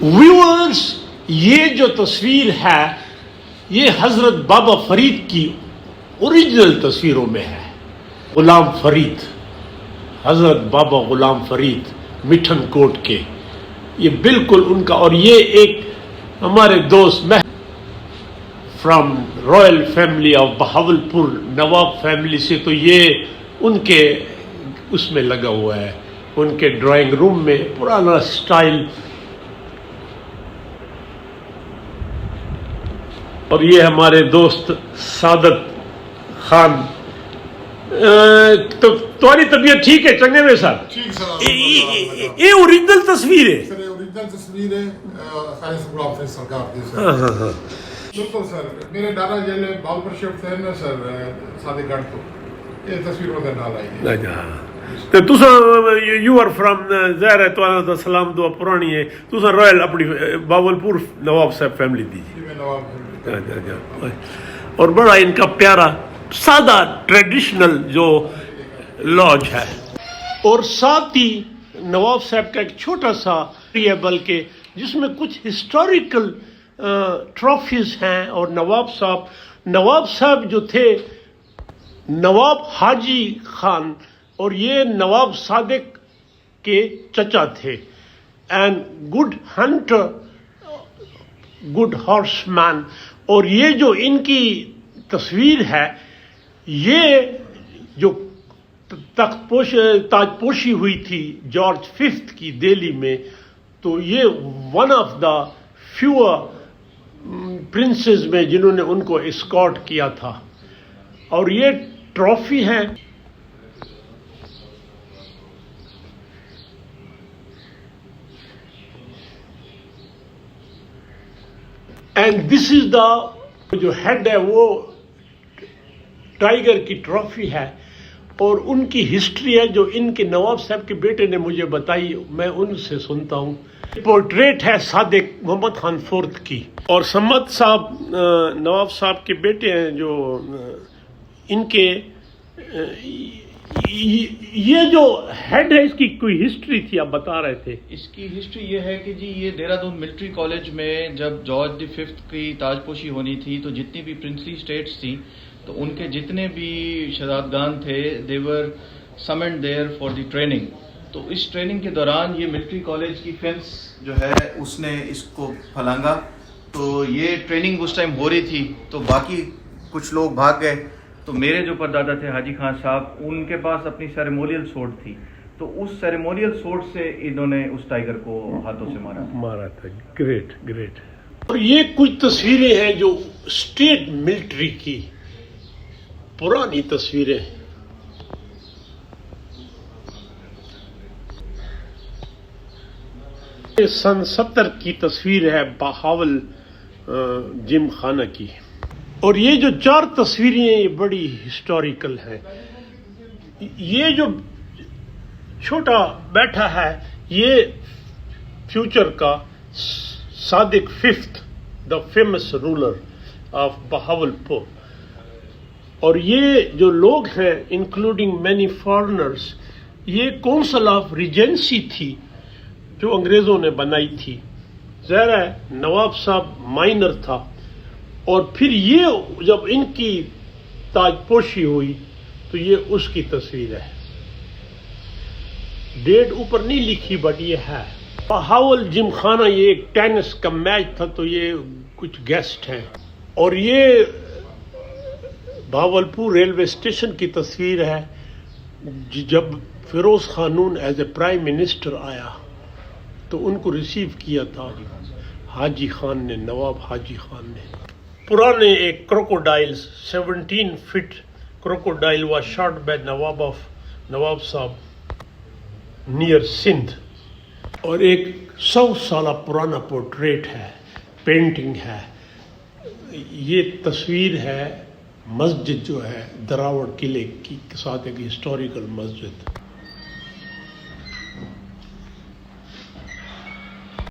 Viewers, یہ جو تصویر ہے یہ حضرت بابا فرید کی اوریجنل تصویروں میں ہے. غلام فرید، حضرت بابا غلام فرید مٹھن کوٹ کے، یہ بالکل ان کا. اور یہ ایک ہمارے دوست from Royal family of Bahawalpur, Nawab family سے، تو یہ ان کے اس میں لگا ہوا ہے، ان کے ڈرائنگ روم میں پرانا سٹائل. اور یہ ہمارے دوست سعادت خان. تو تمہاری طبیعت ٹھیک ہے؟ چنگے میں سر؟ ٹھیک سر. یہ اوریجنل تصویر ہے سر، اوریجنل تصویر ہے خالص غلام فرید سرکار کی سر. بالکل سر. میرے دادا جی نے باولپور شفٹ تھے نا سر صادق گڑھ کو، یہ تصویر وغیرہ ڈال آئی ہے. تو تسا یو آر فرام ظاہر ہے تو سلام دعا پرانی ہے، تسا رائل اپنی باولپور نواب صاحب فیملی دی. اور بڑا ان کا پیارا سادہ ٹریڈیشنل جو لاج ہے. اور ساتھ ہی نواب صاحب کا ایک چھوٹا سا ہے، بلکہ جس میں کچھ ہسٹوریکل ٹرافیز ہیں. اور نواب صاحب جو تھے نواب حاجی خان، اور یہ نواب صادق کے چچا تھے. And good hunter, good horseman. اور یہ جو ان کی تصویر ہے، یہ جو تاج پوشی ہوئی تھی جارج ففتھ کی دہلی میں، تو یہ one of the favour princes میں جنہوں نے ان کو اسکارٹ کیا تھا. اور یہ ٹرافی ہے. اینڈ دس از دا جو ہیڈ ہے وہ ٹائیگر کی ٹرافی ہے. اور ان کی ہسٹری ہے جو ان کے نواب صاحب کے بیٹے نے مجھے بتائی، میں ان سے سنتا ہوں. پورٹریٹ ہے صادق محمد خان فورتھ کی. اور سمت صاحب نواب صاحب کے بیٹے ہیں جو ان کے یہ جو ہیڈ ہے اس کی کوئی ہسٹری تھی آپ بتا رہے تھے. اس کی ہسٹری یہ ہے کہ جی یہ دہرادون ملٹری کالج میں جب جارج دی ففتھ کی تاج پوشی ہونی تھی تو جتنی بھی پرنسلی اسٹیٹس تھیں تو ان کے جتنے بھی شہزادگان تھے دے ور سمنڈ دیئر فار دی ٹریننگ. تو اس ٹریننگ کے دوران یہ ملٹری کالج کی فینس جو ہے اس نے اس کو پھلانگا. تو یہ ٹریننگ اس ٹائم ہو رہی تھی تو باقی کچھ لوگ بھاگ گئے. تو میرے جو پردادا تھے حاجی خان صاحب، ان کے پاس اپنی سیریمونیل سوٹ تھی، تو اس سیریمونیل سوٹ سے انہوں نے اس ٹائیگر کو ہاتھوں سے مارا تھا. Great great. اور یہ کچھ تصویریں ہیں جو اسٹیٹ ملٹری کی پرانی تصویریں. سن 70 کی تصویر ہے بہاول جم خانہ کی. اور یہ جو 4 تصویریں ہیں یہ بڑی ہسٹوریکل ہیں. یہ جو چھوٹا بیٹھا ہے یہ فیوچر کا Sadiq fifth, the famous ruler of Bahawalpur. اور یہ جو لوگ ہیں انکلوڈنگ مینی فارنرز، یہ کونسل آف ریجنسی تھی جو انگریزوں نے بنائی تھی. ظاہر ہے نواب صاحب مائنر تھا. اور پھر یہ جب ان کی تاج پوشی ہوئی تو یہ اس کی تصویر ہے. ڈیٹ اوپر نہیں لکھی بٹ یہ ہے. بہاول جم خانہ یہ ایک ٹینس کا میچ تھا تو یہ کچھ گیسٹ ہیں. اور یہ بہاولپور ریلوے اسٹیشن کی تصویر ہے جب Feroz Khan Noon as a prime minister آیا تو ان کو ریسیو کیا تھا حاجی خان نے، نواب حاجی خان نے. پرانے ایک crocodile 17 feet crocodile was shot by Nawab Sahib near Sindh. اور ایک 100 سالہ پرانا پورٹریٹ ہے، پینٹنگ ہے. یہ تصویر ہے مسجد جو ہے دراوڑ قلعے کی ساتھ ایک ہسٹوریکل مسجد.